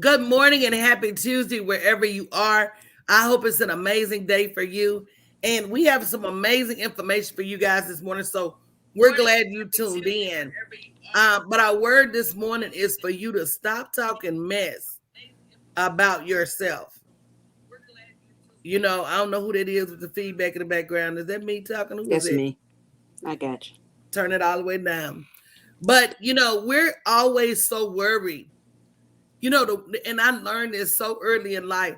Good morning and happy Tuesday, wherever you are. I hope it's an amazing day for you. And we have some amazing information for you guys this morning. So we're glad you tuned in. But our word this morning is for you to stop talking mess about yourself. I don't know who that is with the feedback in the background. Is that me talking? Who is That's it? me. I got you. Turn it all the way down. But, we're always so worried. And I learned this so early in life.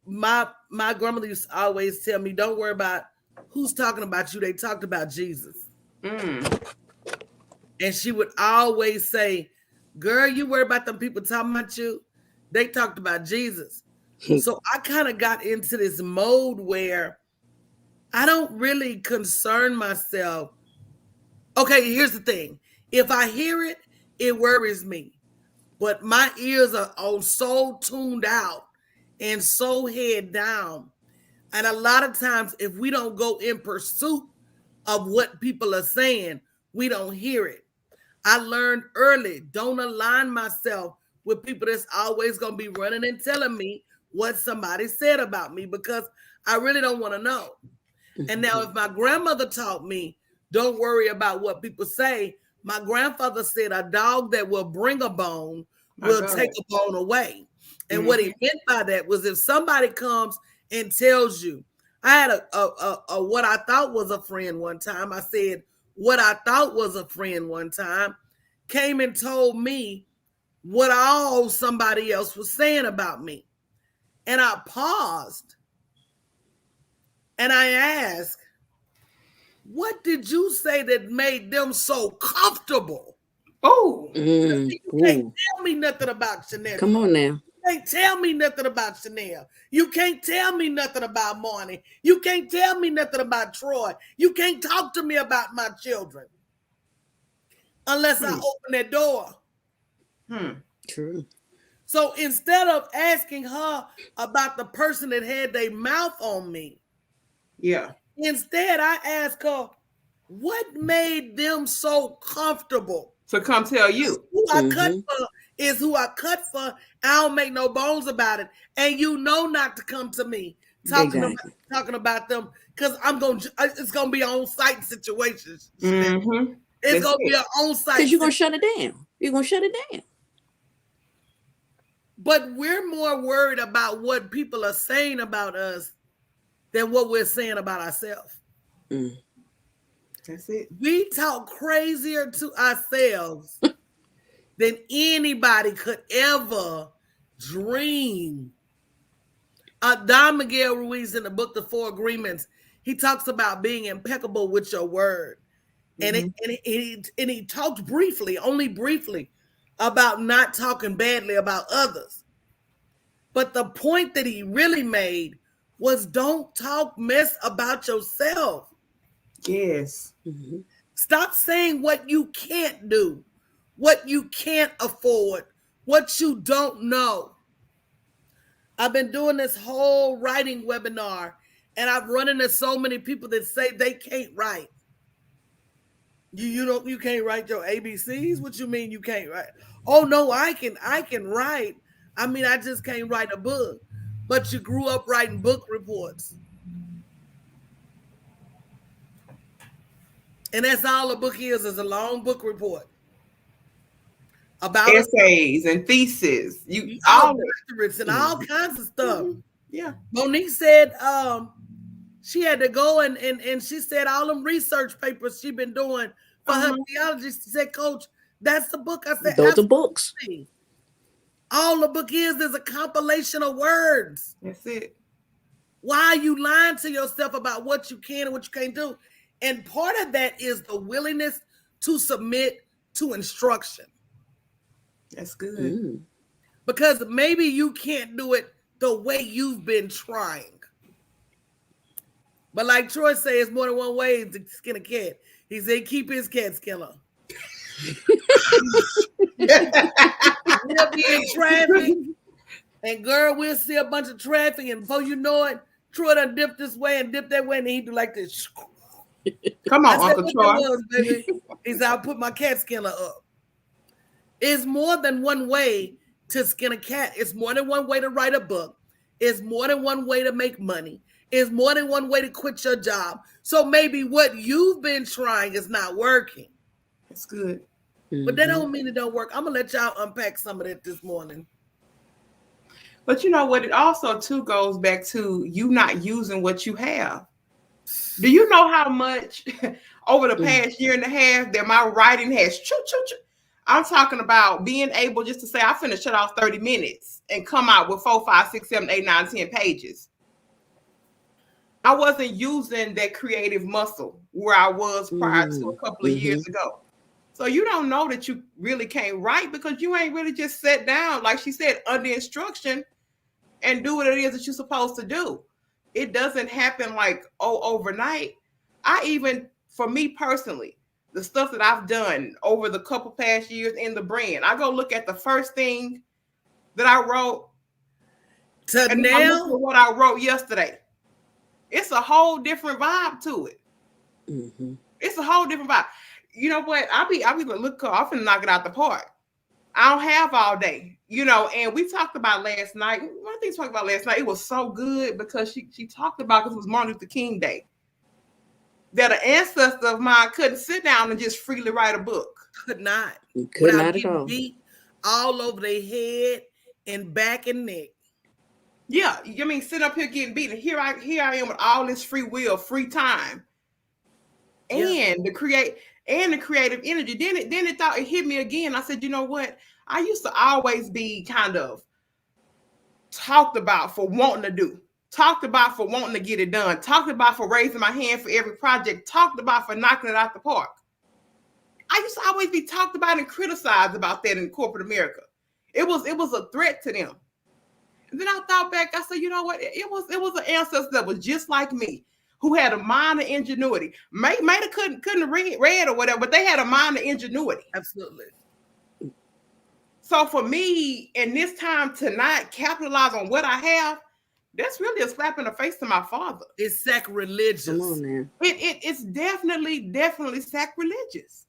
My grandmother used to always tell me, "Don't worry about who's talking about you. They talked about Jesus." Mm. And she would always say, "Girl, you worry about them people talking about you. They talked about Jesus." So I kind of got into this mode where I don't really concern myself. Okay, here's the thing: if I hear it, it worries me. But my ears are all so tuned out and so head down. And a lot of times, if we don't go in pursuit of what people are saying, we don't hear it. I learned early, don't align myself with people that's always going to be running and telling me what somebody said about me because I really don't want to know. And now, if my grandmother taught me, don't worry about what people say, my grandfather said a dog that will bring a bone will take a bone away. And what he meant by that was if somebody comes and tells you, I had a what I thought was a friend one time. I said, what I thought was a friend one time came and told me what all somebody else was saying about me. And I paused and I asked, what did you say that made them so comfortable? Oh, You can't tell me nothing about Chanel. Come on now. You can't tell me nothing about Chanel. You can't tell me nothing about Marnie. You can't tell me nothing about Troy. You can't talk to me about my children unless I open that door. True. So instead of asking her about the person that had their mouth on me, instead I asked her, what made them so comfortable? So come tell you. Who I cut for is who I cut for. I don't make no bones about it. And you know not to come to me talking about them because it's gonna be on site situations. Mm-hmm. It's gonna be an on site because you're gonna shut it down. You're gonna shut it down. But we're more worried about what people are saying about us than what we're saying about ourselves. That's it. We talk crazier to ourselves than anybody could ever dream. Don Miguel Ruiz in the book The Four Agreements, he talks about being impeccable with your word. And he talked briefly, only briefly, about not talking badly about others. But the point that he really made was don't talk mess about yourself. Yes. Stop saying what you can't do, what you can't afford, what you don't know. I've been doing this whole writing webinar, and I've run into so many people that say they can't write. You can't write your ABCs? What you mean you can't write? Oh no, I can write. I mean, I just can't write a book. But you grew up writing book reports. And that's all a book is a long book report. About essays and theses. You all doctorates and all kinds of stuff. Yeah. Monique said she had to go and she said all them research papers she been doing for her theology. She said, Coach, that's the book. I said, those are books. All the book is a compilation of words. That's it. Why are you lying to yourself about what you can and what you can't do? And part of that is the willingness to submit to instruction. That's good. Because maybe you can't do it the way you've been trying. But like Troy says, more than one way to skin a cat. He said, keep his cat skinner. We'll be in traffic, and girl, we'll see a bunch of traffic, and before you know it, Troy done dipped this way and dipped that way, and he do like this. Come on, Uncle Troy. He said, I'll put my cat skinner up. It's more than one way to skin a cat. It's more than one way to write a book. It's more than one way to make money. It's more than one way to quit your job. So maybe what you've been trying is not working. That's good. But that don't mean it don't work. I'm going to let y'all unpack some of that this morning. But you know what? It also, too, goes back to you not using what you have. Do you know how much over the past year and a half that my writing has I'm talking about being able just to say, I finna shut off 30 minutes and come out with 4, 5, 6, 7, 8, 9, 10 pages. I wasn't using that creative muscle where I was prior to a couple of years ago. So you don't know that you really can't write because you ain't really just sat down, like she said, under instruction and do what it is that you're supposed to do. It doesn't happen like, overnight. For me personally, the stuff that I've done over the couple past years in the brand, I go look at the first thing that I wrote and I look at what I wrote yesterday. It's a whole different vibe to it. It's a whole different vibe. You know what? I'll be like, look, I'm finna knock it out the park. I don't have all day, and we talked about last night. One thing we talked about last night, it was so good because she talked about, because it was Martin Luther King Day, that an ancestor of mine couldn't sit down and just freely write a book. Could not. Could not at all. Beat all over their head and back and neck. Yeah, I mean, sit up here getting beaten. Here I am with all this free will, free time, and the creative energy. Then it hit me again. I said, you know what? I used to always be kind of talked about for wanting to do, talked about for wanting to get it done, talked about for raising my hand for every project, talked about for knocking it out the park. I used to always be talked about and criticized about that in corporate America. It was a threat to them. And then I thought back, I said, you know what? It was an ancestor that was just like me, who had a mind of ingenuity. Maybe couldn't read or whatever, but they had a mind of ingenuity. Absolutely. So for me, in this time to not capitalize on what I have, that's really a slap in the face to my father. It's sacrilegious. Come on, man. It's definitely sacrilegious.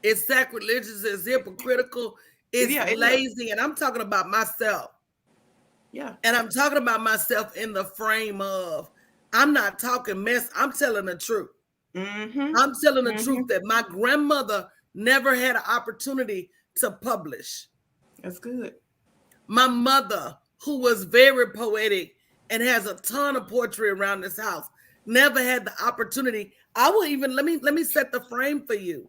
It's sacrilegious. It's hypocritical. It's lazy. And I'm talking about myself. Yeah. And I'm talking about myself in the frame of, I'm not talking mess. I'm telling the truth. I'm telling the truth that my grandmother never had an opportunity to publish. That's good. My mother, who was very poetic and has a ton of poetry around this house, never had the opportunity. I will even, let me set the frame for you.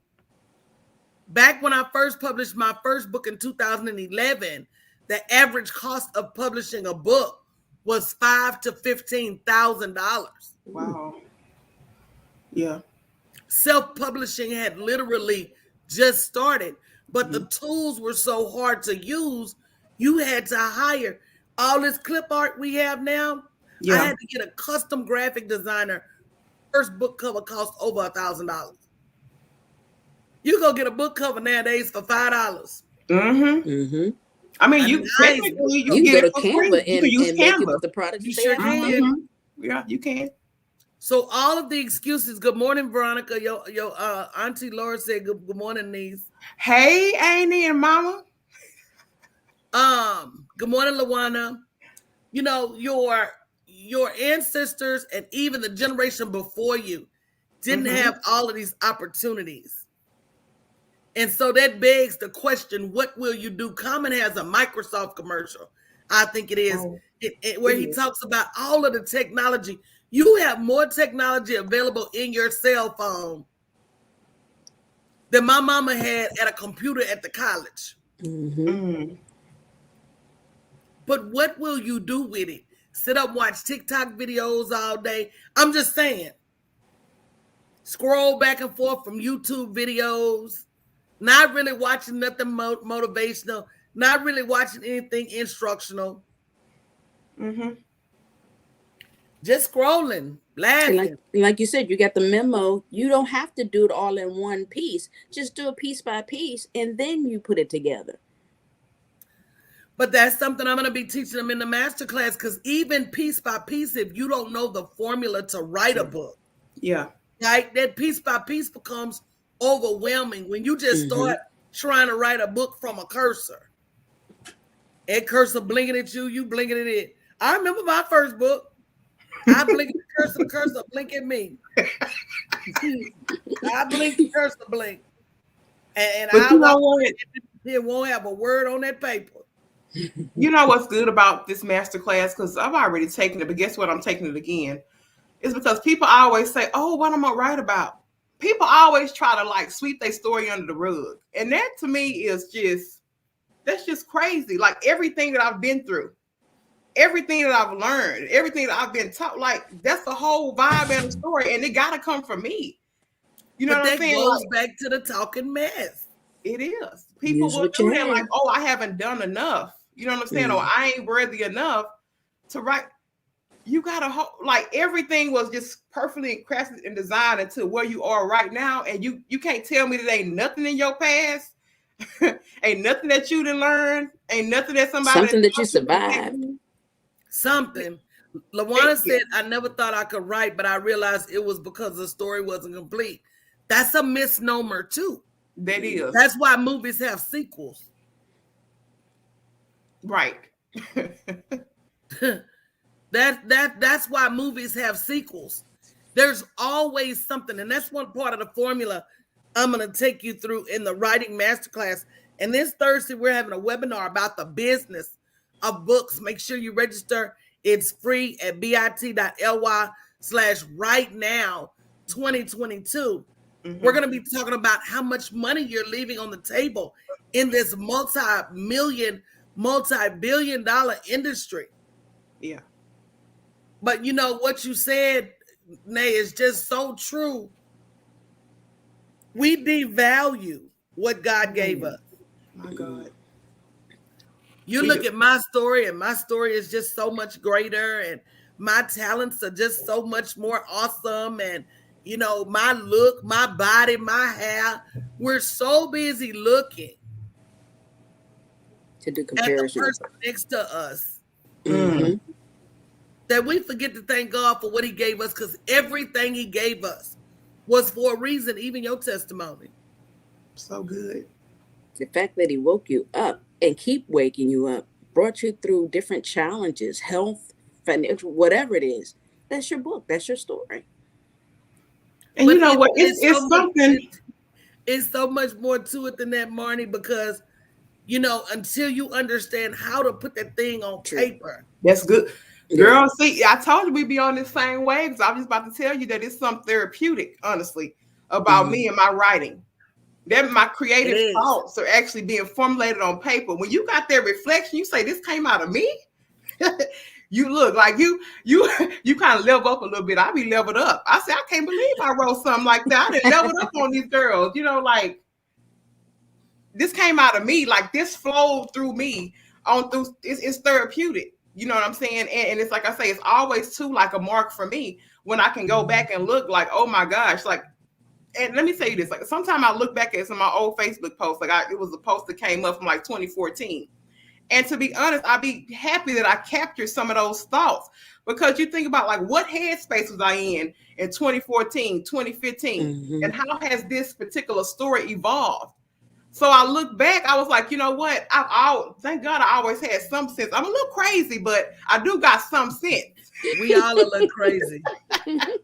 Back when I first published my first book in 2011, the average cost of publishing a book was $5,000 to $15,000. Wow. Yeah. Self-publishing had literally just started, but the tools were so hard to use. You had to hire all this clip art we have now. I had to get a custom graphic designer. First book cover cost over $1,000. You go get a book cover nowadays for $5. I mean, you can go to Canva and make it with the product. You sure can. Yeah, you can. So all of the excuses. Good morning, Veronica. Your auntie Laura said good morning, niece. Hey, Annie and Mama. Good morning, Lawana. You know, your ancestors and even the generation before you didn't have all of these opportunities. And so that begs the question, what will you do? Common has a Microsoft commercial, I think it is, where he talks about all of the technology. You have more technology available in your cell phone than my mama had at a computer at the college. But what will you do with it? Sit up, watch TikTok videos all day? I'm just saying. Scroll back and forth from YouTube videos. Not really watching nothing motivational. Not really watching anything instructional. Just scrolling, laughing. Like you said, you got the memo. You don't have to do it all in one piece. Just do it piece by piece, and then you put it together. But that's something I'm going to be teaching them in the masterclass, because even piece by piece, if you don't know the formula to write a book, right, that piece by piece becomes overwhelming when you just start trying to write a book from a cursor. Ed Cursor blinking at you, you blinking at it. I remember my first book. I blink at the cursor blink at me. I blink, the cursor blink. And but I you know what? It won't have a word on that paper. You know what's good about this masterclass? Because I've already taken it, but guess what? I'm taking it again. It's because people always say, oh, what am I write about? People always try to like sweep their story under the rug. And that to me is that's just crazy. Like everything that I've been through, everything that I've learned, everything that I've been taught, like that's the whole vibe and the story. And it got to come from me. You know what I'm saying? That goes like, back to the talking mess. It is. People will do that like, oh, I haven't done enough. You know what I'm saying? Or I ain't worthy enough to write. You gotta like everything was just perfectly crafted and designed into where you are right now. And you can't tell me that ain't nothing in your past, ain't nothing that you didn't learn, ain't nothing that something that you survived. Something. Lawana said, I never thought I could write, but I realized it was because the story wasn't complete. That's a misnomer too. That is. That's why movies have sequels. Right. That's why movies have sequels. There's always something, and that's one part of the formula I'm going to take you through in the writing masterclass. And this Thursday, we're having a webinar about the business of books. Make sure you register. It's free at bit.ly/write-now-2022. We're going to be talking about how much money you're leaving on the table in this multi-billion-dollar industry. Yeah. But you know what you said, Nay, is just so true. We devalue what God gave us. My God. You look at my story, and my story is just so much greater, and my talents are just so much more awesome. And you know, my look, my body, my hair, we're so busy looking to do comparisons at the person next to us that we forget to thank God for what he gave us, because everything he gave us was for a reason, even your testimony. So good. The fact that he woke you up and keep waking you up, brought you through different challenges, health, financial, whatever it is. That's your book. That's your story. And but you know what? It's so something. It's so much more to it than that, Marnie, because, you know, until you understand how to put that thing on paper. That's good. Girl, see, I told you we'd be on this same wave. So I was just about to tell you that it's something therapeutic, honestly, about me and my writing. That my creative thoughts are actually being formulated on paper. When you got that reflection, you say, this came out of me. You look like you kind of level up a little bit. I be leveled up. I said, I can't believe I wrote something like that. I didn't level up on these girls. You know, like this came out of me. Like this flowed through me on through. It's therapeutic. You know what I'm saying? And it's like I say, it's always too like a mark for me when I can go back and look like, oh my gosh, like. And let me tell you this: like sometimes I look back at some of my old Facebook posts. Like it was a post that came up from like 2014. And to be honest, I'd be happy that I captured some of those thoughts, because you think about like what headspace was I in 2014, 2015, and how has this particular story evolved? So I look back, I was like, you know what? Thank God I always had some sense. I'm a little crazy, but I do got some sense. We all a little crazy.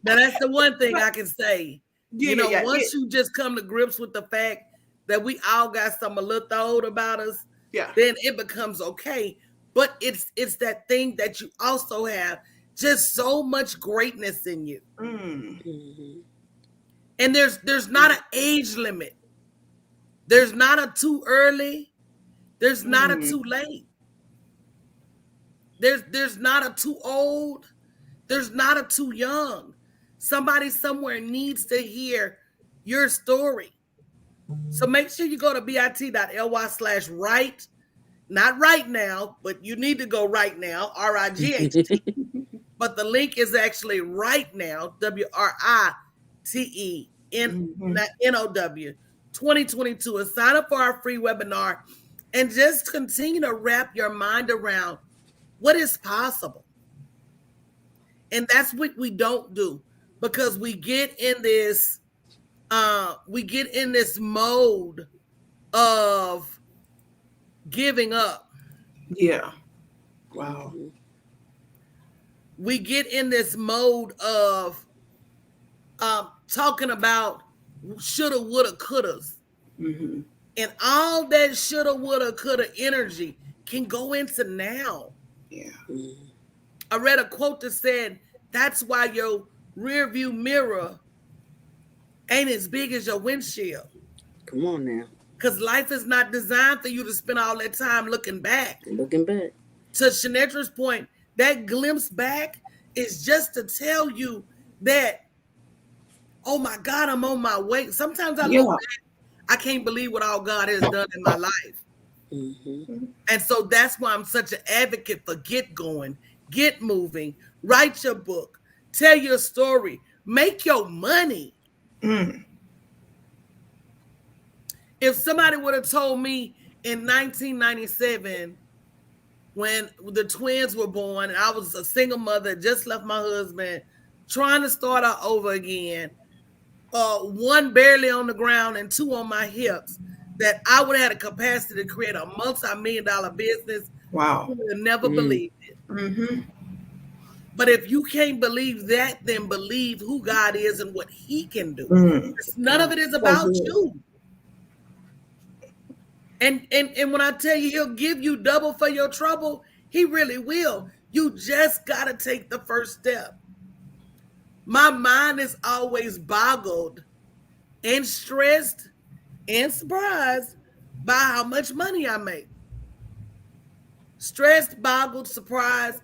Now that's the one thing I can say. Once you just come to grips with the fact that we all got some a little thought about us, then it becomes okay. But it's that thing that you also have just so much greatness in you. And there's not an age limit. There's not a too early. There's not a too late. There's not a too old. There's not a too young. Somebody somewhere needs to hear your story. So make sure you go to bit.ly/write. Not right now, but you need to go right now, RIGHT. But the link is actually right now, WRITENOW 2022. And sign up for our free webinar and just continue to wrap your mind around what is possible. And that's what we don't do, because we get in this mode of giving up. Yeah. Wow. Mhm. We get in this mode of talking about shoulda, woulda, couldas. Mm-hmm. And all that shoulda, woulda, coulda energy can go into now. Yeah. Mhm. I read a quote that said, that's why your rear view mirror ain't as big as your windshield. Come on now. Because life is not designed for you to spend all that time looking back. Looking back. To Shanetra's point, that glimpse back is just to tell you that, oh my God, I'm on my way. Sometimes I look Yeah. back, I can't believe what all God has done in my life. Mm-hmm. And so that's why I'm such an advocate for get going, get moving, write your book, tell your story, make your money. Mm. If somebody would have told me in 1997, when the twins were born, and I was a single mother, just left my husband, trying to start out over again, one barely on the ground and two on my hips, that I would have had a capacity to create a multi-million-dollar business, Wow. you would have never Mm. believed it. Mm-hmm. But if you can't believe that, then believe who God is and what He can do. Mm. None of it is So about good. you. And when I tell you He'll give you double for your trouble, He really will. You just got to take the first step. My mind is always boggled and stressed and surprised by how much money I make. Stressed, boggled, surprised.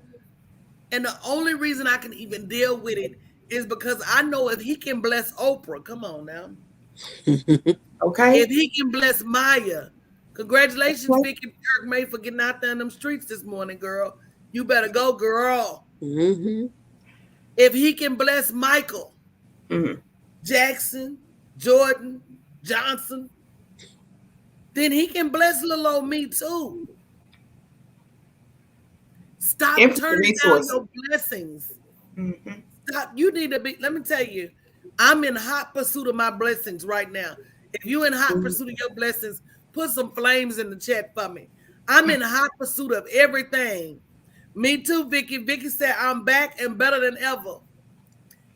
And the only reason I can even deal with it is because I know if He can bless Oprah, come on now. Okay. If He can bless Maya, congratulations, Okay. Vicky Kirk May, for getting out there in them streets this morning, girl. You better go, girl. Mm-hmm. If He can bless Michael Mm. Jackson, Jordan, Johnson, then He can bless little old me too. Stop Infinite turning down resources. your blessings. Mm-hmm. Stop. You need to be, let me tell you, I'm in hot pursuit of my blessings right now. If you're in hot pursuit of your blessings, put some flames in the chat for me. I'm in hot pursuit of everything. Me too, Vicky. Vicky said, I'm back and better than ever.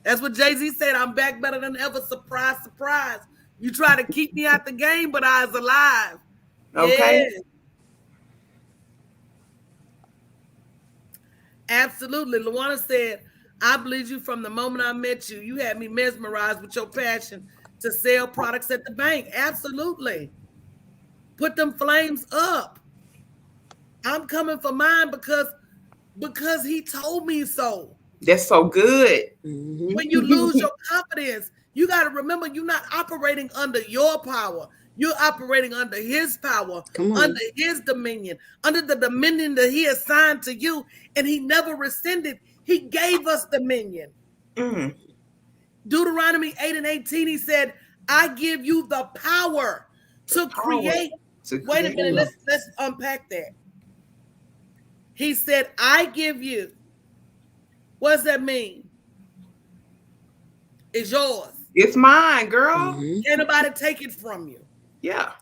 That's what Jay-Z said. I'm back better than ever. Surprise, surprise. You try to keep me out the game, but I was alive. Okay. Yeah, absolutely. Luana said, I believe you from the moment I met you. You had me mesmerized with your passion to sell products at the bank. Absolutely. Put them flames up. I'm coming for mine because He told me so. That's so good. Mm-hmm. When you lose your confidence, you got to remember you're not operating under your power. You're operating under His power, Come on. under His dominion, under the dominion that He assigned to you, and He never rescinded. He gave us dominion. Mm. Deuteronomy 8 and 18, He said, I give you the power to Power create. to Wait a create minute, wealth. let's unpack that. He said, I give you. What does that mean? It's yours. It's mine, girl. Mm-hmm. Can't nobody take it from you. Yeah.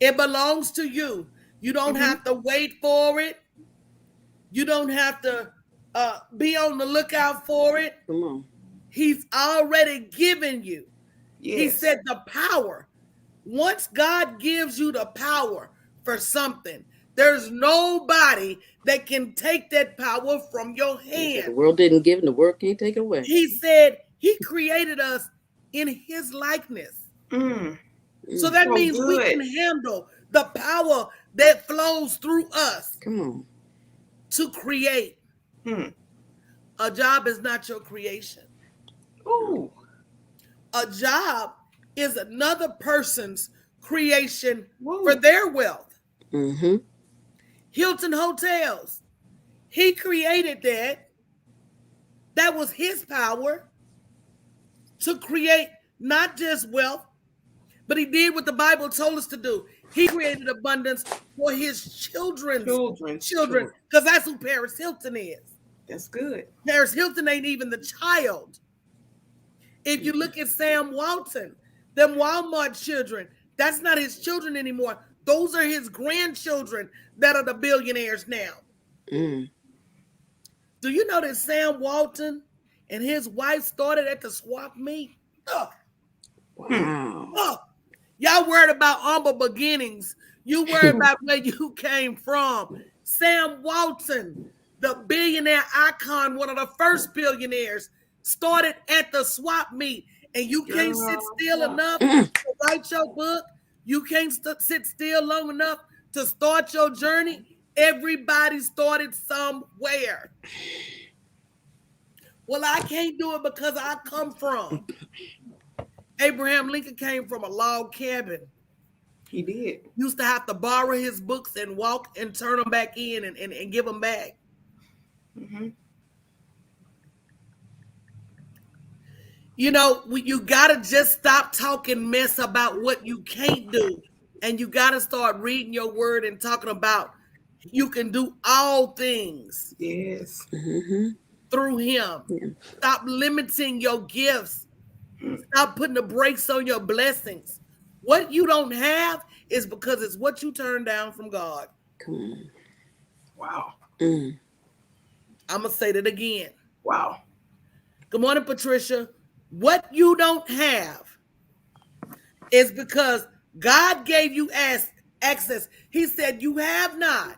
It belongs to you. You don't have to wait for it. You don't have to be on the lookout for it. Come on. He's already given you. Yes. He said the power. Once God gives you the power for something, there's nobody that can take that power from your hand. The world didn't give, and the world can't take it away. He said He created us in His likeness. Mm. So that So means we good. can handle the power that flows through us Come on. to create. Mm. A job is not your creation. Ooh. A job is another person's creation Woo. for their wealth. Mm-hmm. Hilton Hotels, He created that. That was His power to create not just wealth, but He did what the Bible told us to do. He created abundance for His children, because that's who Paris Hilton is. That's good. Paris Hilton ain't even the child. If you look at Sam Walton, them Walmart children, that's not his children anymore. Those are his grandchildren that are the billionaires now. Mm. Do you know that Sam Walton and his wife started at the swap meet? Wow. Y'all worried about humble beginnings. You worried about where you came from. Sam Walton, the billionaire icon, one of the first billionaires, started at the swap meet. And you can't sit still enough to write your book. You can't sit still long enough to start your journey. Everybody started somewhere. Well, I can't do it because I come from. Abraham Lincoln came from a log cabin. He did. Used to have to borrow his books and walk and turn them back in and give them back. Mm-hmm. You know, you got to just stop talking mess about what you can't do. And you got to start reading your word and talking about you can do all things. Yes. Mm-hmm. Through him. Yeah. Stop limiting your gifts. Stop putting the brakes on your blessings. What you don't have is because it's what you turned down from God. Come on. Wow. Mm. I'm going to say that again. Wow. Good morning, Patricia. What you don't have is because God gave you access. He said you have not.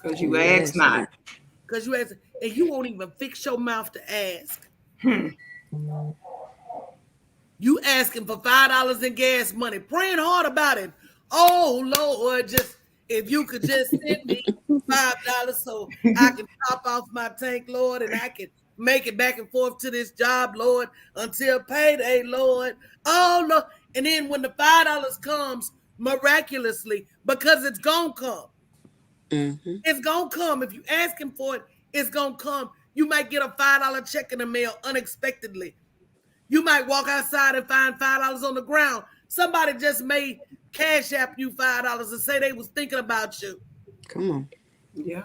Because you ask not. Because you ask, and you won't even fix your mouth to ask. You asking for $5 in gas money, praying hard about it. Oh Lord, just if you could just send me $5 so I can top off my tank, Lord, and I can make it back and forth to this job, Lord, until payday, Lord. Oh Lord. And then when the $5 comes miraculously, because it's gonna come. Mm-hmm. It's gonna come. If you ask him for it, it's gonna come. You might get a $5 check in the mail unexpectedly. You might walk outside and find $5 on the ground. Somebody just made Cash App you $5 and say they was thinking about you. Come on. Yeah.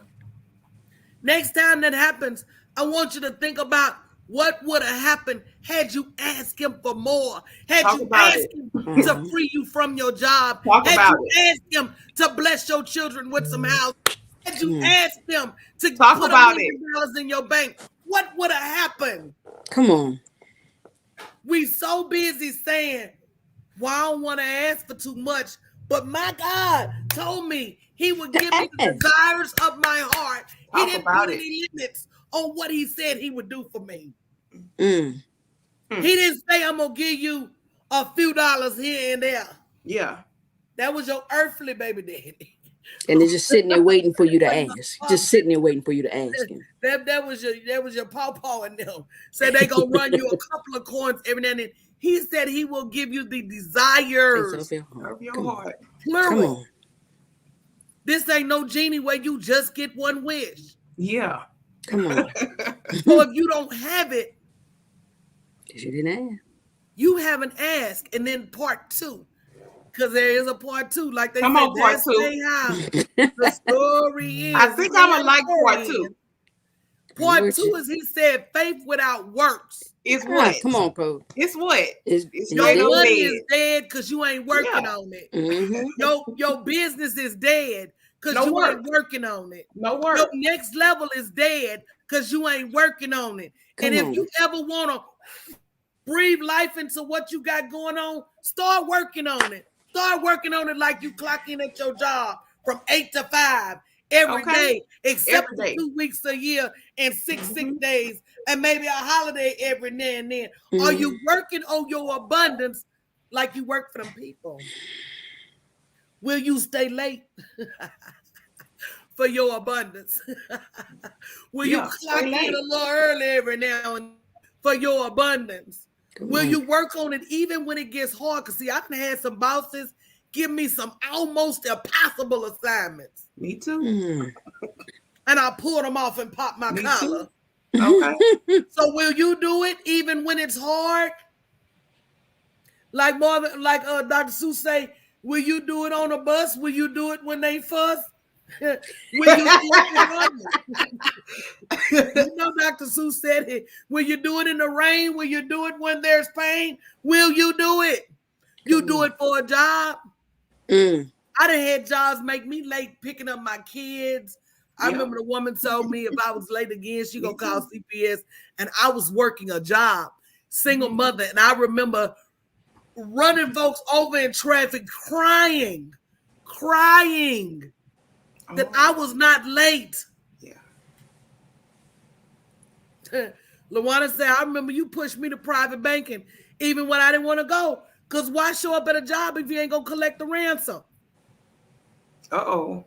Next time that happens, I want you to think about what would have happened had you asked him for more. Had you asked him to free you from your job. Had you asked him to bless your children with some house. Had you asked him to put $1 million in your bank. What would have happened? Come on. We so busy saying, well, I don't want to ask for too much. But my God told me he would give me the desires of my heart. He didn't put any limits on what he said he would do for me. Mm. He didn't say, I'm going to give you a few dollars here and there. Yeah. That was your earthly baby daddy. And they're just sitting there waiting for you to ask. Just sitting there waiting for you to ask him. That was your pawpaw and them. Said they gonna run you a couple of coins every now and then. He said he will give you the desires of your heart. Plural. Come on. This ain't no genie where you just get one wish. Yeah. Come on. So if you don't have it, you didn't ask. You haven't asked. And then part 2. Because there is a part 2, like they Come said. on, part 2. The story is. I think I'm gonna like part 2. Part 2 is he said faith without works. It's what? Come on, bro. It's what? Your money is dead because you ain't working on it. Mm-hmm. Your business is dead because you ain't working on it. No work. Your next level is dead because you ain't working on it. And if you ever want to breathe life into what you got going on, start working on it. Start working on it like you clock in at your job from 8 to 5 every day, except for 2 weeks a year and 6 sick days and maybe a holiday every now and then. Are you working on your abundance like you work for them people? Will you stay late for your abundance? Will you clock in a little early every now and then for your abundance? Will you work on it even when it gets hard? Because see, I've had some bosses give me some almost impossible assignments. Me too. And I pulled them off and popped my collar. Okay. So will you do it even when it's hard? Like Marvin, like Dr. Seuss say, will you do it on a bus? Will you do it when they fuss? Will you do it? You know, Dr. Seuss said it. Will you do it in the rain? Will you do it when there's pain? Will you do it? You do it for a job? I done had jobs make me late picking up my kids. I remember the woman told me if I was late again, she gonna call CPS, and I was working a job, single mother, and I remember running folks over in traffic, crying that I was not late. Yeah. LaWanna said, I remember you pushed me to private banking even when I didn't want to go. Because why show up at a job if you ain't going to collect the ransom? Uh-oh.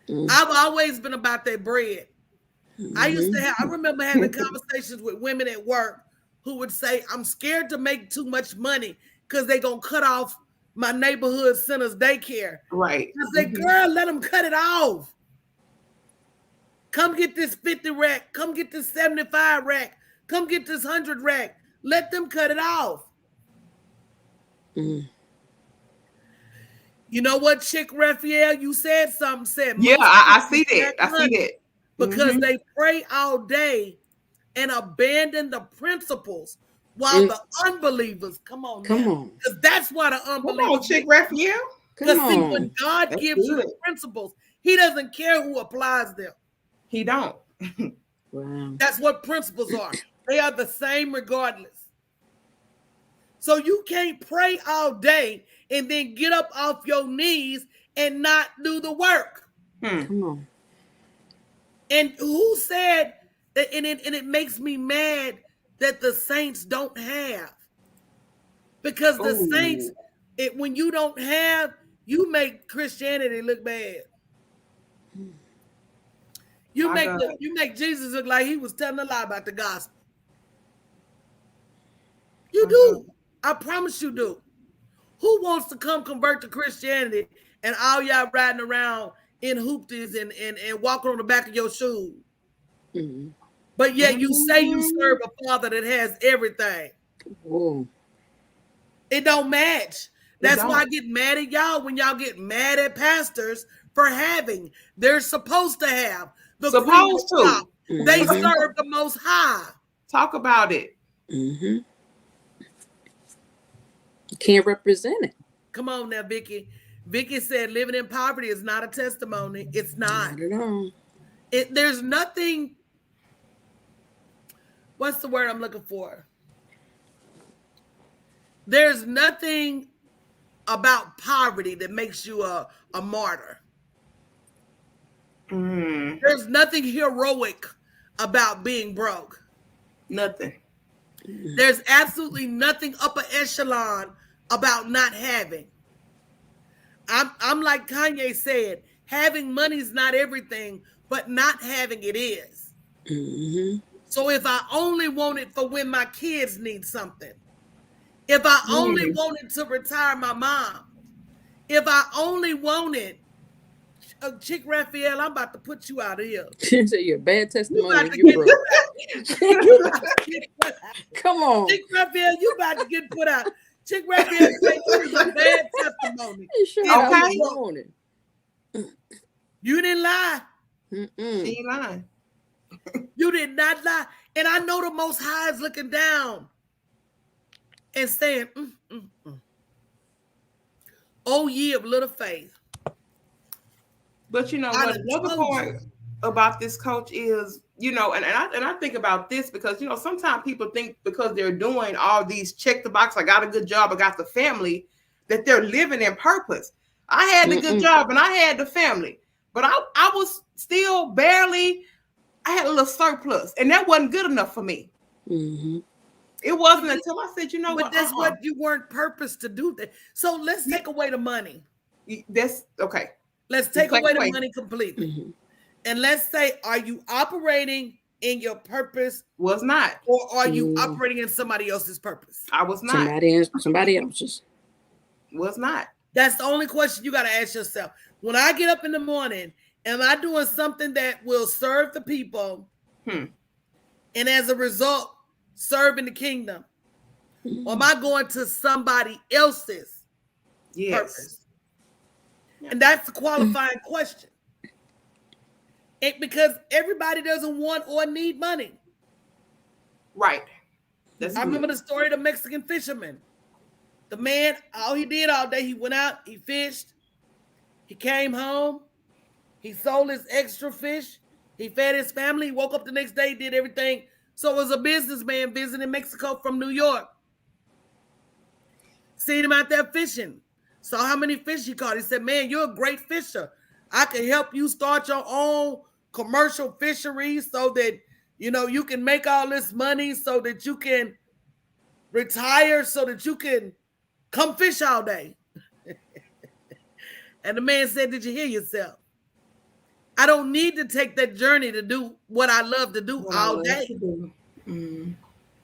I've always been about that bread. I remember having conversations with women at work who would say, I'm scared to make too much money because they're going to cut off my neighborhood center's daycare. Right. I said, girl, let them cut it off. Come get this 50 rack. Come get this 75 rack. Come get this 100 rack. Let them cut it off. You know what, Chick Raphael? You said something. Yeah, I see that. I see that. Because they pray all day and abandon the principles while the unbelievers, come on. Because that's why the unbelievers. Come on, Chick Raphael. Because see, when God gives you the principles, he doesn't care who applies them. He don't. Wow. That's what principles are. They are the same regardless. So you can't pray all day and then get up off your knees and not do the work. Come on. And who said that? And it makes me mad that the saints don't have. Because the saints, when you don't have, you make Christianity look bad. You make Jesus look like he was telling a lie about the gospel. You do. I promise you do. Who wants to come convert to Christianity and all y'all riding around in hoopties and walking on the back of your shoes? But yet you say you serve a father that has everything. It don't match. That's why I get mad at y'all when y'all get mad at pastors for having. They're supposed to have. They serve the Most High. Talk about it. You can't represent it. Come on now, Vicky. Vicky said living in poverty is not a testimony. It's not. Not at all. There's nothing. What's the word I'm looking for? There's nothing about poverty that makes you a martyr. There's nothing heroic about being broke. Nothing. There's absolutely nothing upper echelon about not having. I'm like Kanye said, having money is not everything, but not having it is. So if I only want it for when my kids need something, if I only wanted to retire my mom, if I only wanted, Chick Raphael, I'm about to put you out of here. So you're a bad testimony. You broke. Come on. Chick Raphael, you about to get put out. Chick Raphael said you was a bad testimony. You didn't lie. She ain't lying. You did not lie. And I know the Most High is looking down and saying, oh, ye of little faith. But you know what? Another part about this, Coach, is, you know, and I think about this because, you know, sometimes people think because they're doing all these check the box, I got a good job, I got the family, that they're living in purpose. I had the good job and I had the family, but I was still barely, I had a little surplus, and that wasn't good enough for me. It wasn't until I said, you know what? But that's what you weren't purposed to do. That. So let's take away the money. That's okay. Let's take away the money completely. And let's say, are you operating in your purpose? Was not. Or are you operating in somebody else's purpose? I was not. Somebody else's. Was not. That's the only question you got to ask yourself. When I get up in the morning, am I doing something that will serve the people? And as a result, serve in the kingdom? Or am I going to somebody else's purpose? And that's the qualifying question. Because everybody doesn't want or need money. Right. I remember the story of the Mexican Fisherman. The man, all he did all day, he went out, he fished, he came home, he sold his extra fish, he fed his family, he woke up the next day, did everything. So it was a businessman visiting Mexico from New York. Seen him out there fishing. Saw how many fish he caught. He said, man, you're a great fisher. I can help you start your own commercial fishery so that, you can make all this money so that you can retire, so that you can come fish all day. And the man said, did you hear yourself? I don't need to take that journey to do what I love to do all day.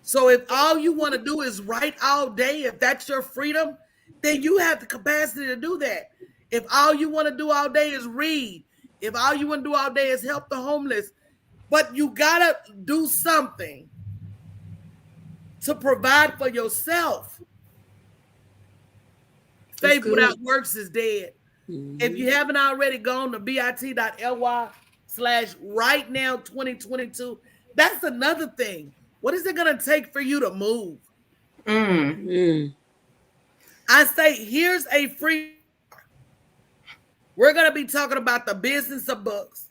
So if all you want to do is write all day, if that's your freedom, then you have the capacity to do that. If all you want to do all day is read, if all you want to do all day is help the homeless, but you got to do something to provide for yourself. Faith without works is dead. Mm-hmm. If you haven't already gone to bit.ly/rightnow2022, that's another thing. What is it going to take for you to move? I say, here's a free. We're going to be talking about the business of books.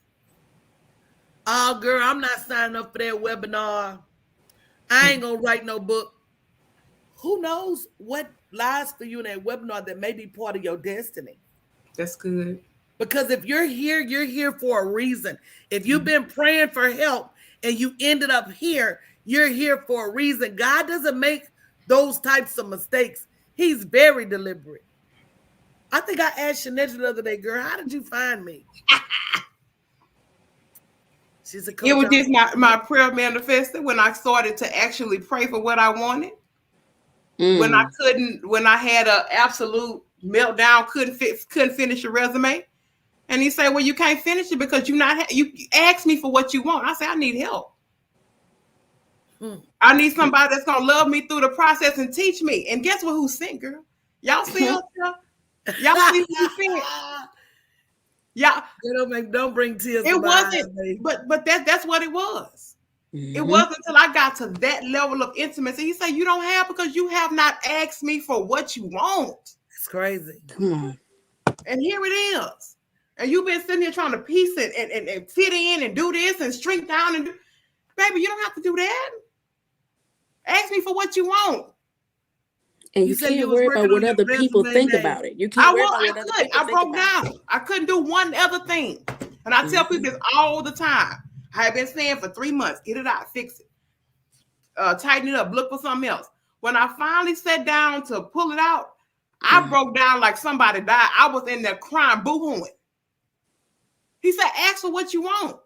Oh, girl, I'm not signing up for that webinar. I ain't going to write no book. Who knows what lies for you in that webinar that may be part of your destiny? That's good. Because if you're here for a reason. If you've been praying for help and you ended up here, you're here for a reason. God doesn't make those types of mistakes. He's very deliberate. I think I asked Shanetra the other day, girl, how did you find me? She's a coach. It was just my prayer manifested when I started to actually pray for what I wanted. When I had an absolute meltdown, couldn't finish a resume. And he said, well, you can't finish it because you asked me for what you want. I said, I need help. I need somebody that's going to love me through the process and teach me. And guess what? Who sent, girl? Y'all see her? Y'all see who sent? Yeah. Don't bring tears. It wasn't, but that's what it was. Mm-hmm. It wasn't until I got to that level of intimacy. He said, you don't have because you have not asked me for what you want. It's crazy. Come on. And here it is. And you've been sitting here trying to piece it and fit in and do this and shrink down and do. Baby, you don't have to do that. Ask me for what you want. And you can't worry about what other people think about it. You can't worry about what other people think about it. I broke down. I couldn't do one other thing. And I tell people this all the time. I have been saying for 3 months, get it out, fix it. Tighten it up, look for something else. When I finally sat down to pull it out, I broke down like somebody died. I was in there crying, boo-hooing. He said, ask for what you want.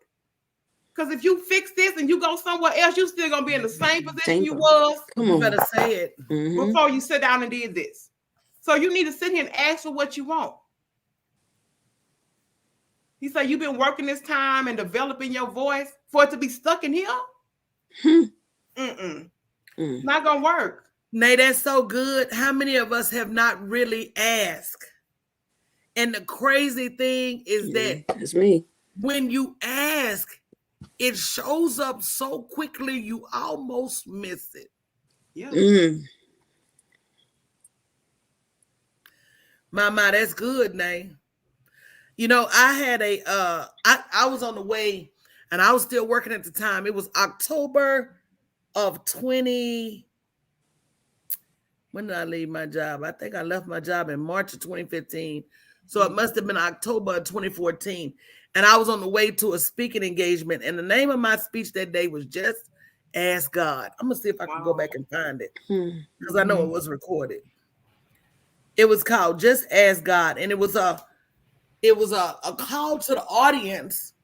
Because if you fix this and you go somewhere else, you're still going to be in the same position you was. You better say it. Before you sit down and did this. So you need to sit here and ask for what you want. He said, you've been working this time and developing your voice for it to be stuck in here? Not going to work. Nay, that's so good. How many of us have not really asked? And the crazy thing is that it's me. When you ask, it shows up so quickly you almost miss it. Yeah. Mama, that's good, Nay. I had I was on the way and I was still working at the time. It was October of 20. When did I leave my job? I think I left my job in March of 2015. So it must have been October of 2014. And I was on the way to a speaking engagement. And the name of my speech that day was Just Ask God. I'm going to see if I can go back and find it. Because I know it was recorded. It was called Just Ask God. And it was a call to the audience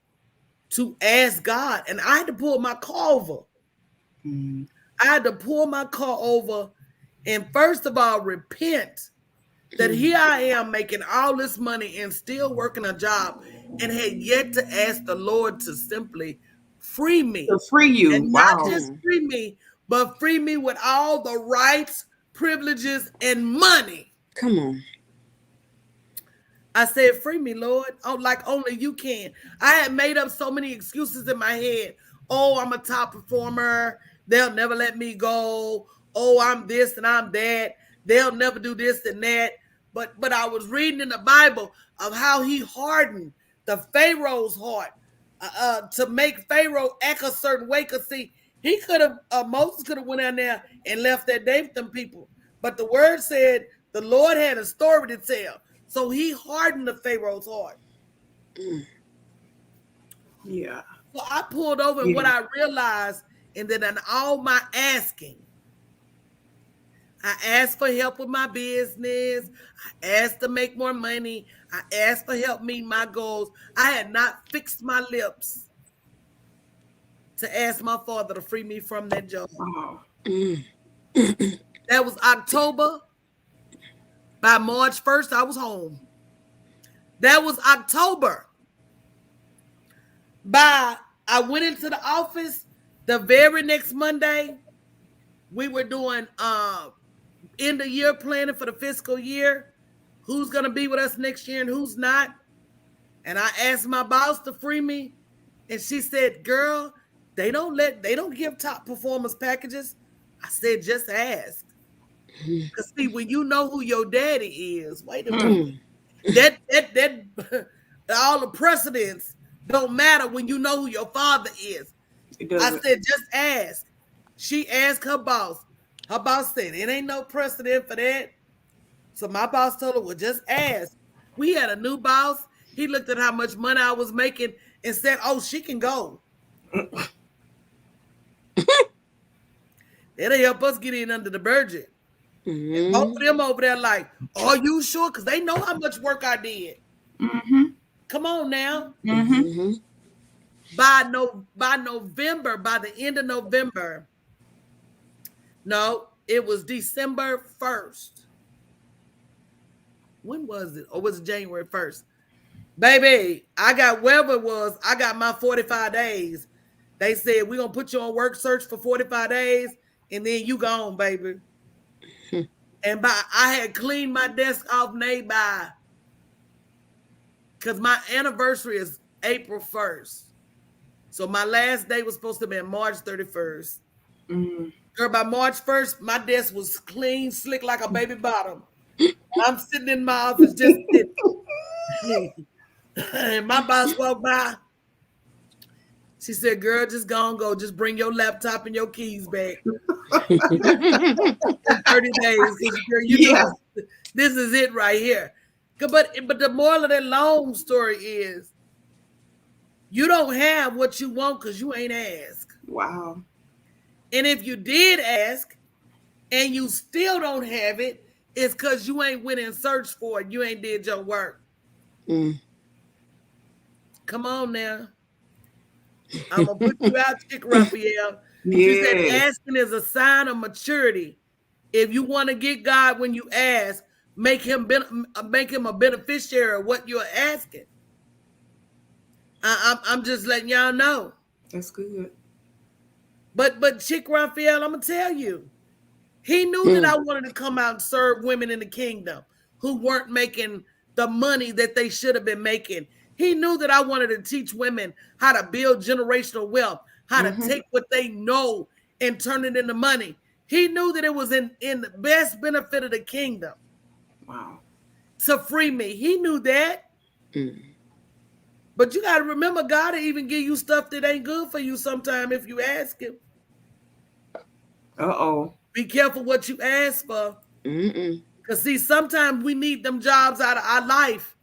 to ask God. And I had to pull my car over. I had to pull my car over and first of all, repent that here I am making all this money and still working a job and had yet to ask the Lord to simply free me. To free you. And not just free me, but free me with all the rights, privileges, and money. Come on. I said, free me, Lord. Oh, like only you can. I had made up so many excuses in my head. Oh, I'm a top performer. They'll never let me go. Oh, I'm this and I'm that. they'll never do this and that. But I was reading in the Bible of how he hardened the Pharaoh's heart to make Pharaoh act a certain way. Because see, he could have Moses could have went down there and left that day with them people. But the word said the Lord had a story to tell. So he hardened the Pharaoh's heart. Yeah. So I pulled over and what I realized, and then in all my asking, I asked for help with my business. I asked to make more money. I asked for help meet my goals. I had not fixed my lips to ask my father to free me from that job. Oh. That was October. By March 1st, I was home. That was October. I went into the office the very next Monday. We were doing end of year planning for the fiscal year. Who's going to be with us next year and who's not. And I asked my boss to free me. And she said, girl, they don't give top performance packages. I said, just ask. Because see, when you know who your daddy is, wait a minute. that all the precedents don't matter when you know who your father is. I said, just ask. She asked her boss. Her boss said, it ain't no precedent for that. So my boss told her, well, just ask. We had a new boss. He looked at how much money I was making and said, oh, she can go. That'll help us get in under the budget. And both of them over there like, are you sure? Because they know how much work I did. Come on now. By November, by the end of November, no, it was December 1st. When was it? Or was it January 1st? Baby, I got wherever it was, I got my 45 days. They said, we're going to put you on work search for 45 days, and then you gone, baby. And I had cleaned my desk off by, because my anniversary is April 1st. So my last day was supposed to be March 31st. Girl, by March 1st, my desk was clean, slick like a baby bottom. I'm sitting in my office just sitting. And my boss walked by. She said, girl, just go. Just bring your laptop and your keys back. 30 days. Girl, know, this is it right here. But the moral of that long story is you don't have what you want because you ain't asked. Wow. And if you did ask and you still don't have it, it's because you ain't went and searched for it. You ain't did your work. Come on now. I'm going to put you out, Chick Raphael. She said asking is a sign of maturity. If you want to get God when you ask, make him a beneficiary of what you're asking. I'm just letting y'all know. That's good. But Chick Raphael, I'm going to tell you, he knew that I wanted to come out and serve women in the kingdom who weren't making the money that they should have been making. He knew that I wanted to teach women how to build generational wealth, how to take what they know and turn it into money. He knew that it was in the best benefit of the kingdom. Wow. To free me. He knew that. But you got to remember, God will even give you stuff that ain't good for you sometime if you ask him. Uh-oh. Be careful what you ask for. Because see, sometimes we need them jobs out of our life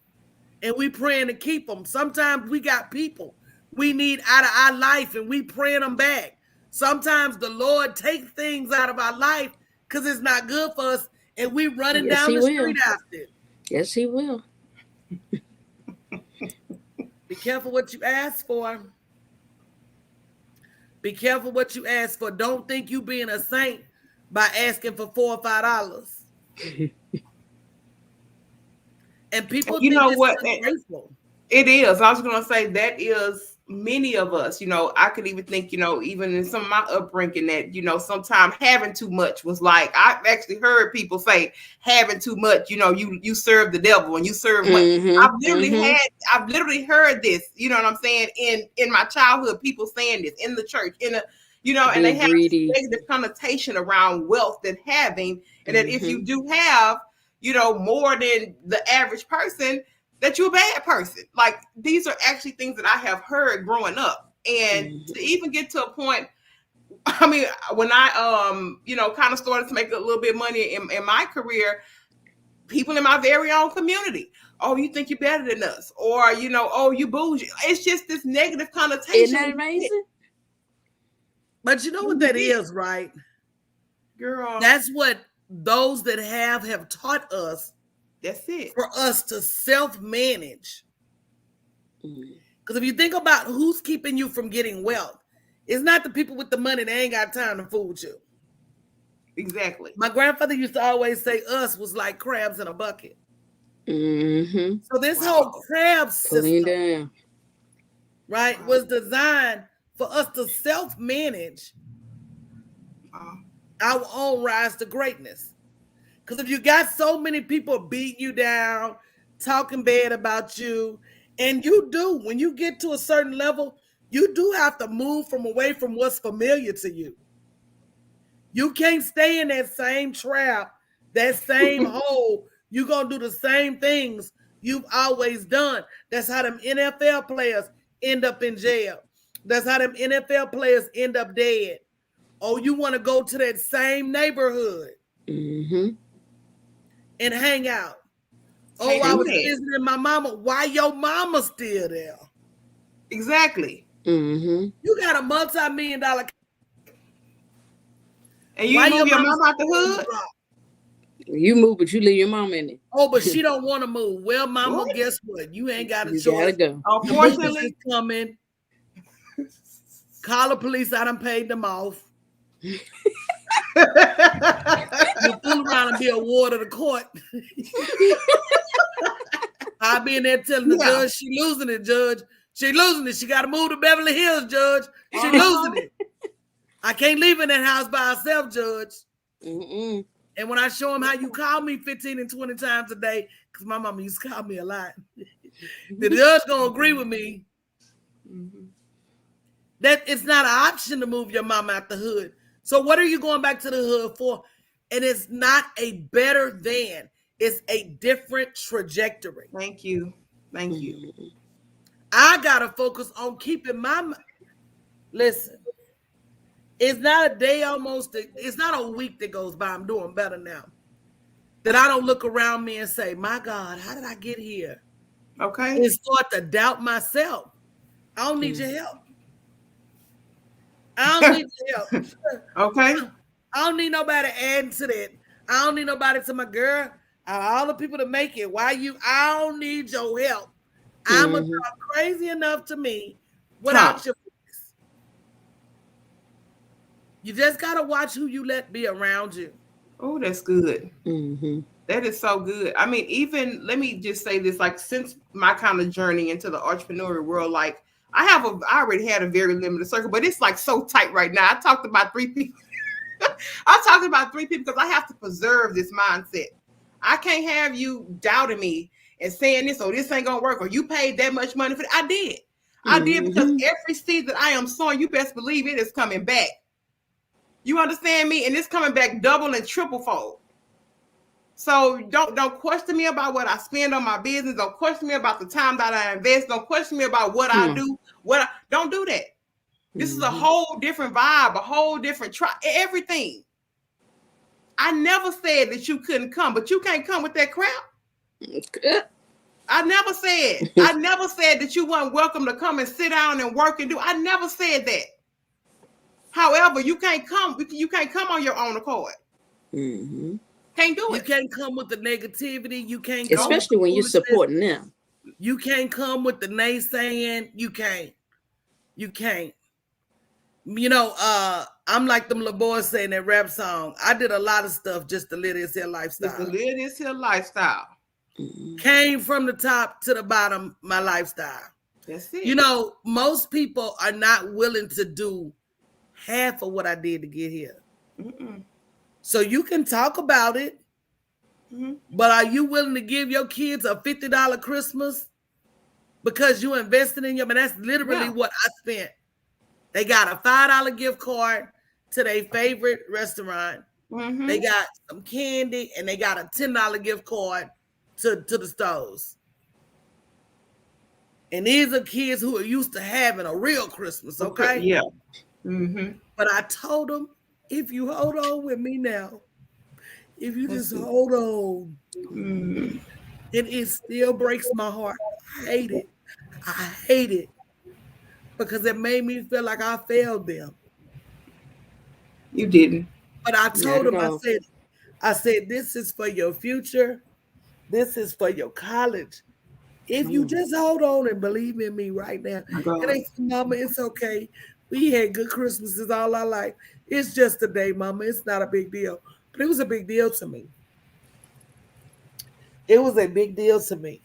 and we praying to keep them. Sometimes we got people we need out of our life and we praying them back. Sometimes the Lord takes things out of our life because it's not good for us and we running down the street after it. Yes, he will. Be careful what you ask for. Be careful what you ask for. Don't think you being a saint by asking for $4 or $5. And people, you know what? Ungrateful. It is. I was going to say that is many of us. You know, I could even think, you know, even in some of my upbringing that, you know, sometimes having too much was like, I've actually heard people say having too much, you know, you serve the devil and you serve money. I've literally heard this, you know what I'm saying? In my childhood, people saying this in the church, you know, and they have this negative connotation around wealth and having. And that if you do have, more than the average person, that you're a bad person. Like, these are actually things that I have heard growing up. And to even get to a point, I mean, when I, kind of started to make a little bit of money in my career, people in my very own community, oh, you think you're better than us, or oh, you bougie. It's just this negative connotation. Isn't that amazing? But you know what that is, right? Girl. That's what those that have taught us. That's it. For us to self-manage. Because if you think about who's keeping you from getting wealth, it's not the people with the money that ain't got time to fool with you. Exactly. My grandfather used to always say us was like crabs in a bucket. So this whole crab system, right, was designed for us to self-manage our own rise to greatness. Because if you got so many people beating you down, talking bad about you, and you do, when you get to a certain level, you do have to move away from what's familiar to you. You can't stay in that same trap, that same hole. You're going to do the same things you've always done. That's how them NFL players end up in jail. That's how them NFL players end up dead. Oh, you want to go to that same neighborhood and hang out. Oh, I was visiting my mama. Why your mama still there? Exactly. You got a multi-million-dollar. And you move your mom out the hood? You move, but you leave your mom in it. Oh, but she don't want to move. Well, mama, guess what? You ain't got a choice. You gotta go. Unfortunately, coming. Call the police. I done paid them off. You fool around and be a ward of the court. I'll be in there telling the judge she losing it, judge. She losing it. She got to move to Beverly Hills, judge. She losing it. I can't leave in that house by herself, judge. And when I show him how you call me 15 and 20 times a day, because my mama used to call me a lot, the judge gonna agree with me that it's not an option to move your mama out the hood. So what are you going back to the hood for? And it's not a better than, it's a different trajectory. Thank you. Thank you. I gotta focus on keeping my, listen, it's not a day it's not a week that goes by. I'm doing better now. That I don't look around me and say, my God, how did I get here? Okay. And start to doubt myself. I don't need your help. I don't need your help. Okay. I don't need nobody adding to that. I don't need nobody to my girl. All the people to make it. I don't need your help. I'm a crazy enough to me without your voice. You just gotta watch who you let be around you. Oh, that's good. That is so good. I mean, even let me just say this: like, since my kind of journey into the entrepreneurial world, like I already had a very limited circle, but it's like so tight right now. I talked about 3 people. I talked about 3 people because I have to preserve this mindset. I can't have you doubting me and saying this, or this ain't gonna work, or you paid that much money for it. I did. I did, because every seed that I am sowing, you best believe it is coming back. You understand me? And it's coming back double and triple fold. So don't question me about what I spend on my business. Don't question me about the time that I invest. Don't question me about what I do. Don't do that. This is a whole different vibe, a whole different everything. I never said that you couldn't come, but you can't come with that crap. I never said that you weren't welcome to come and sit down and work and do. I never said that. However, you can't come on your own accord. Can't do it. You can't come with the negativity. You can't, especially when you're supporting them. You can't come with the naysaying. You can't. I'm like them little boys saying that rap song. I did a lot of stuff just to live this here lifestyle. Just to live this here lifestyle. Came from the top to the bottom, my lifestyle. That's it. Most people are not willing to do half of what I did to get here. So you can talk about it, but are you willing to give your kids a $50 Christmas because you invested in them? And that's literally what I spent. They got a $5 gift card to their favorite restaurant. Mm-hmm. They got some candy and they got a $10 gift card to the stores. And these are kids who are used to having a real Christmas, okay? Yeah. Mm-hmm. But I told them, if you hold on with me now, if you Let's just see. hold on, Mm-hmm. and it still breaks my heart. I hate it. I hate it because it made me feel like I failed them. You didn't. But I Not told at them, all. I said, this is for your future. This is for your college. If you just hold on and believe in me right now. My God. And they said, Mama, it's okay. We had good Christmases all our life. It's just a day, Mama. It's not a big deal. But it was a big deal to me. It was a big deal to me.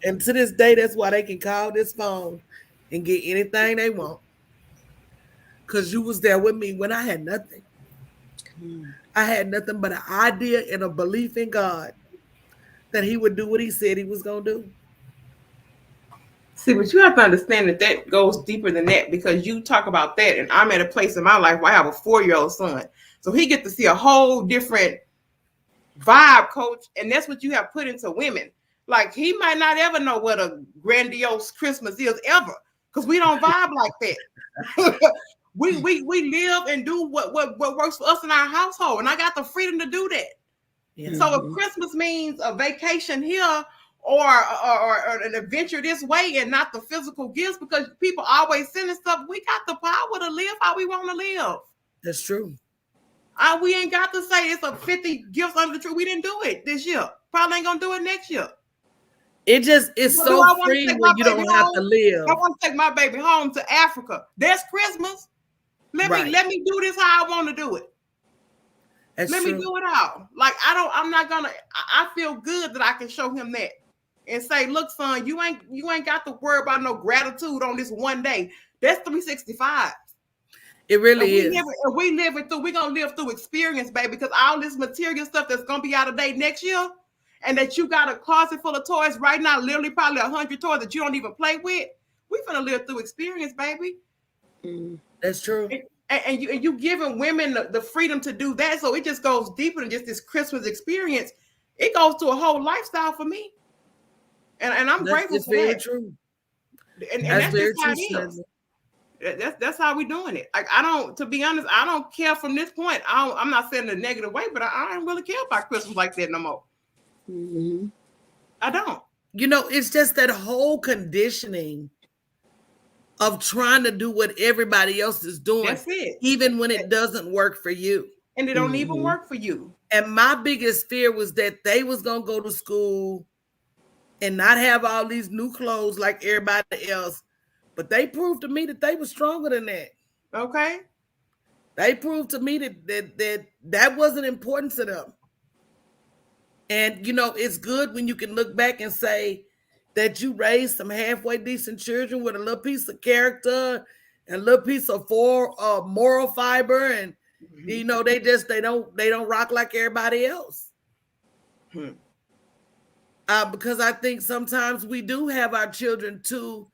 And to this day, that's why they can call this phone and get anything they want. Because you was there with me when I had nothing. I had nothing but an idea and a belief in God that he would do what he said he was going to do. See, but you have to understand that that goes deeper than that, because you talk about that, and I'm at a place in my life where I have a 4-year-old son. So he gets to see a whole different vibe, coach, and that's what you have put into women. Like, he might not ever know what a grandiose Christmas is ever, because we don't vibe like that. we live and do what works for us in our household, and I got the freedom to do that. Yeah. So if Christmas means a vacation here or an adventure this way and not the physical gifts, because people always sending stuff, we got the power to live how we want to live. That's true. We ain't got to say it's a 50 gifts under the tree. We didn't do it this year. Probably ain't gonna do it next year. It just is so free when you don't have to live. I want to take my baby home to Africa. That's Christmas. Let me do this how I want to do it. That's Let true. me do it all. Like, I feel good that I can show him that and say, look, son, you ain't got to worry about no gratitude on this one day. That's 365. It really is. If we live it through, we're going to live through experience, baby, because all this material stuff that's going to be out of date next year, and that you got a closet full of toys right now, literally probably 100 toys that you don't even play with, we're going to live through experience, baby. That's true. And you giving women the freedom to do that, so it just goes deeper than just this Christmas experience. It goes to a whole lifestyle for me, and I'm grateful for that. It's very true. And that's very just how it is. That's how we doing it. Like, to be honest, I don't care from this point. I'm not saying in a negative way, but I don't really care about Christmas like that no more. Mm-hmm. I don't. It's just that whole conditioning of trying to do what everybody else is doing. That's it. Even when it doesn't work for you. And it don't even work for you. And my biggest fear was that they was going to go to school and not have all these new clothes like everybody else. But they proved to me that they were stronger than that. Okay. They proved to me that wasn't important to them. And, it's good when you can look back and say that you raised some halfway decent children with a little piece of character and a little piece of moral fiber. And, they don't rock like everybody else. Because I think sometimes we do have our children too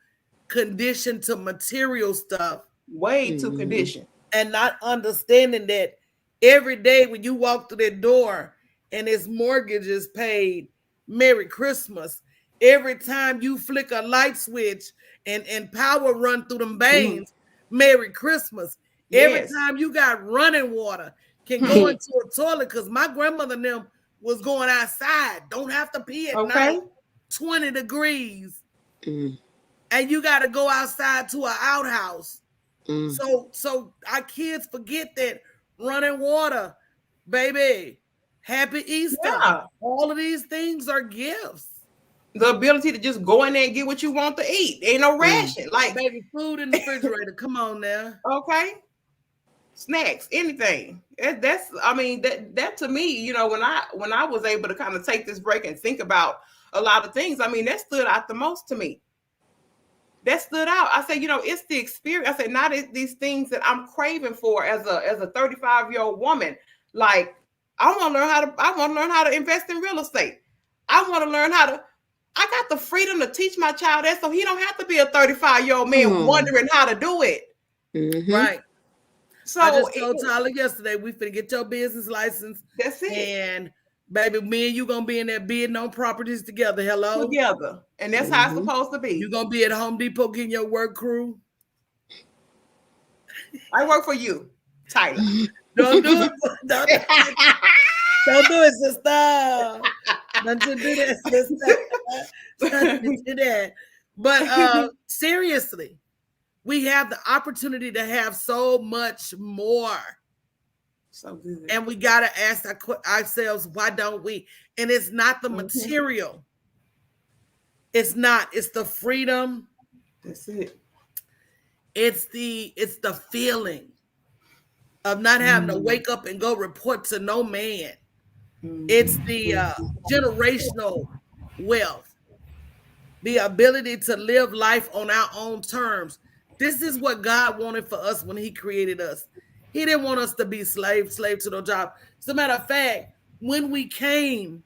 conditioned to material stuff. Way too conditioned. And not understanding that every day when you walk through that door and his mortgage is paid, Merry Christmas. Every time you flick a light switch and power run through them veins, Merry Christmas. Every time you got running water, can go into a toilet, because my grandmother and them was going outside. Don't have to pee at night. 20 degrees. And you got to go outside to an outhouse. So our kids forget that running water, baby, happy Easter. Yeah. All of these things are gifts. The ability to just go in there and get what you want to eat. Ain't no ration. Like, baby, food in the refrigerator. Come on now. Okay. Snacks, anything. That to me, when I was able to kind of take this break and think about a lot of things, that stood out the most to me. That stood out. I said, it's the experience. I said, not these things that I'm craving for as a 35-year-old woman. Like, I want to learn how to invest in real estate. I want to learn I got the freedom to teach my child that, so he don't have to be a 35-year-old man wondering how to do it. Right. So I just told Tyler yesterday we finna get your business license. That's it. And baby, me and you gonna be in there bidding on properties together. Hello, together, and that's how it's supposed to be. You gonna be at Home Depot getting your work crew. I work for you, Tyler. Don't do it. Don't do it, sister. Don't you do that, sister. Don't you do that. But seriously, we have the opportunity to have so much more. So good. And we got to ask ourselves, why don't we? And it's not the material. It's not. It's the freedom. That's it. It's the feeling of not having to wake up and go report to no man. It's the generational wealth, the ability to live life on our own terms. This is what God wanted for us when he created us. He didn't want us to be slave to no job. As a matter of fact, when we came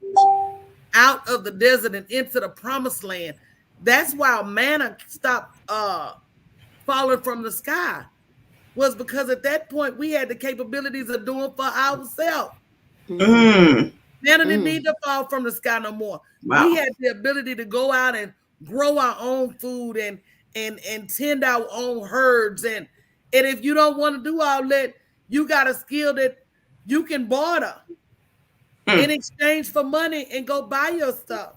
out of the desert and into the promised land, that's why manna stopped falling from the sky, was because at that point we had the capabilities of doing for ourselves. Manna didn't need to fall from the sky no more. Wow. We had the ability to go out and grow our own food and tend our own herds. And if you don't want to do all that, you got a skill that you can barter in exchange for money and go buy your stuff.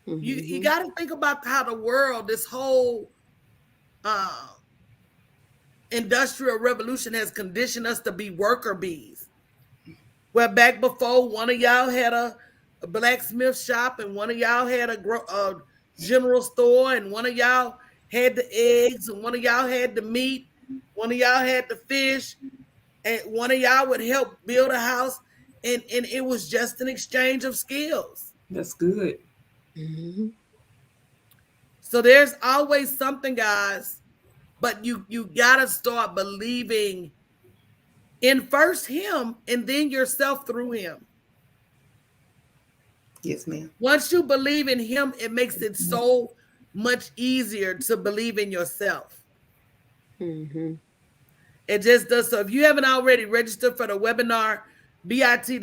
You got to think about how the world, this whole industrial revolution has conditioned us to be worker bees. Well, back before, one of y'all had a blacksmith shop, and one of y'all had a general store, and one of y'all had the eggs, and one of y'all had the meat, one of y'all had the fish, and one of y'all would help build a house, and it was just an exchange of skills. That's good. So there's always something, guys, but you gotta start believing in first him and then yourself through him. Yes, ma'am. Once you believe in him, it makes it so much easier to believe in yourself. It just does. So if you haven't already registered for the webinar, bit.ly/right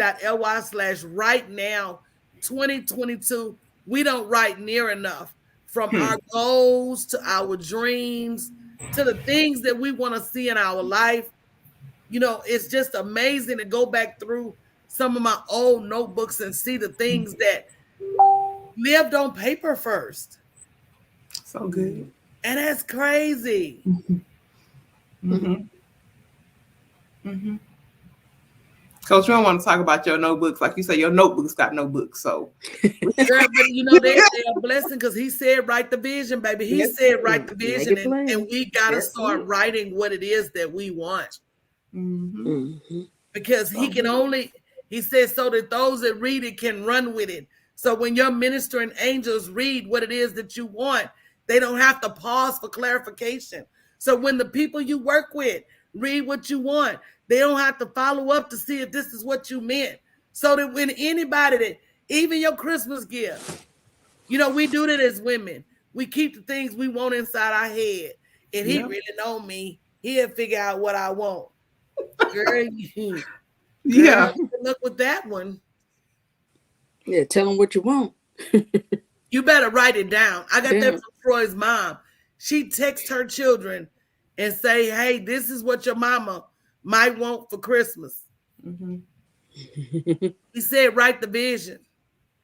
now 2022, we don't write near enough, from our goals to our dreams to the things that we want to see in our life. You know, it's just amazing to go back through some of my old notebooks and see the things that lived on paper first. So good. And that's crazy. Coach, we don't want to talk about your notebooks. Like you say, your notebooks got no books. So, girl, but you know, they're a blessing, because he said, write the vision, baby. He said, write the vision. And we got to start writing what it is that we want. Because he can only, he says, so that those that read it can run with it. So when your ministering angels read what it is that you want, they don't have to pause for clarification. So when the people you work with read what you want, they don't have to follow up to see if this is what you meant. So that when anybody, that even your Christmas gift, you know, we do that as women. We keep the things we want inside our head. And he really know me. He'll figure out what I want. Girl, good luck with that one. Yeah, tell them what you want. You better write it down. I got that from Troy's mom. She texts her children and say, hey, this is what your mama might want for Christmas. He said, write the vision.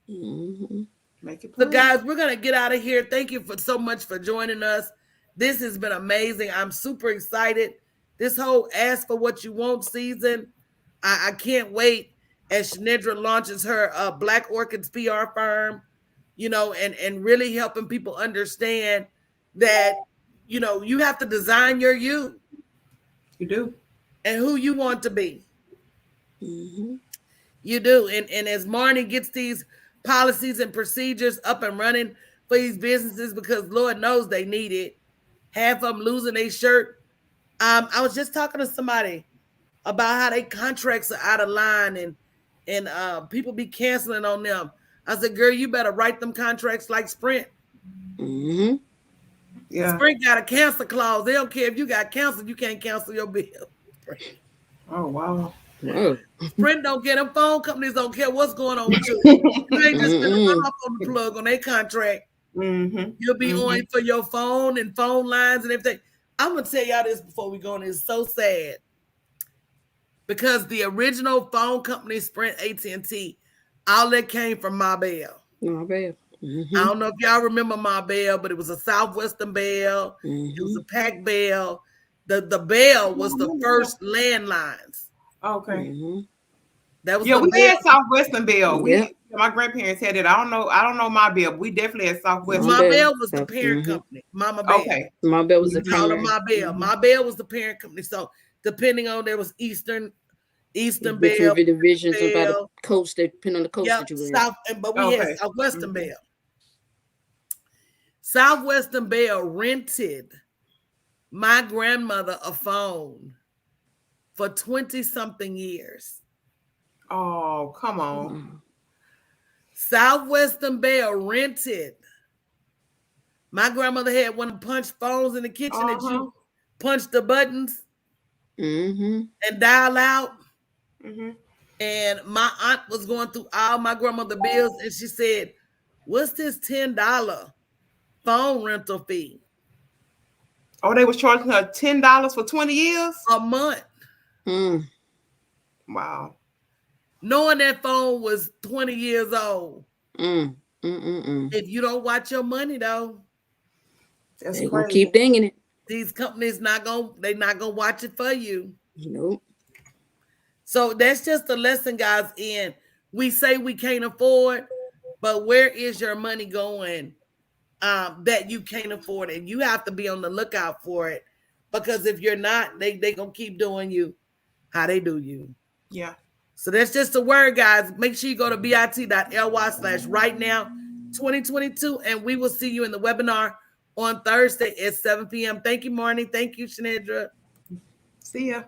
Make it so guys, we're going to get out of here. Thank you so much for joining us. This has been amazing. I'm super excited. This whole Ask for What You Want season, I can't wait as Shanedra launches her Black Orchids PR firm, you know, and really helping people understand that, you know, you have to design your you. You do. And who you want to be. You do. And as Marnie gets these policies and procedures up and running for these businesses, because Lord knows they need it. Half of them losing their shirt. I was just talking to somebody about how their contracts are out of line and people be canceling on them. I said, girl, you better write them contracts like Sprint. Yeah. Sprint got a cancel clause. They don't care if you got canceled, you can't cancel your bill. Sprint. Oh wow. Whoa. Sprint don't care. Them phone companies don't care what's going on with you. You ain't just gonna run off on the plug on their contract. You'll be on for your phone and phone lines and everything. I'm gonna tell y'all this before we go on. It's so sad because the original phone company, Sprint, AT&T, all that came from My Bell. My bad. I don't know if y'all remember My Bell, but it was a Southwestern Bell. It was a Pac Bell. The Bell was the first landlines. Okay. That was we Bell. had Southwestern Bell. Yeah. My grandparents had it. I don't know My Bell, but we definitely had Southwestern. My Bell was the parent company. Mama Bell. Okay. My Bell was the All parent. of My Bell. My Bell was the parent company. So depending on, there was Eastern Bell, different divisions about the coast, depending on the coast that you were in. But we had Southwestern Bell. Southwestern Bell rented my grandmother a phone for 20-something years. Oh, come on. Southwestern Bell rented. My grandmother had one of the punch phones in the kitchen that you punch the buttons and dial out. And my aunt was going through all my grandmother bills, and she said, "What's this $10 phone rental fee?" Oh, they was charging her $10 for 20 years? A month. Wow. Knowing that phone was 20 years old. If you don't watch your money, though, That's gonna keep dinging it. These companies not gonna watch it for you. Nope. So that's just a lesson, guys. In we say we can't afford, but where is your money going that you can't afford it? You have to be on the lookout for it, because if you're not, they gonna keep doing you how they do you. Yeah. So that's just a word, guys. Make sure you go to bit.ly/right now 2022, and we will see you in the webinar on Thursday at 7 p.m. Thank you, Marnie. Thank you, Shanedra. See ya.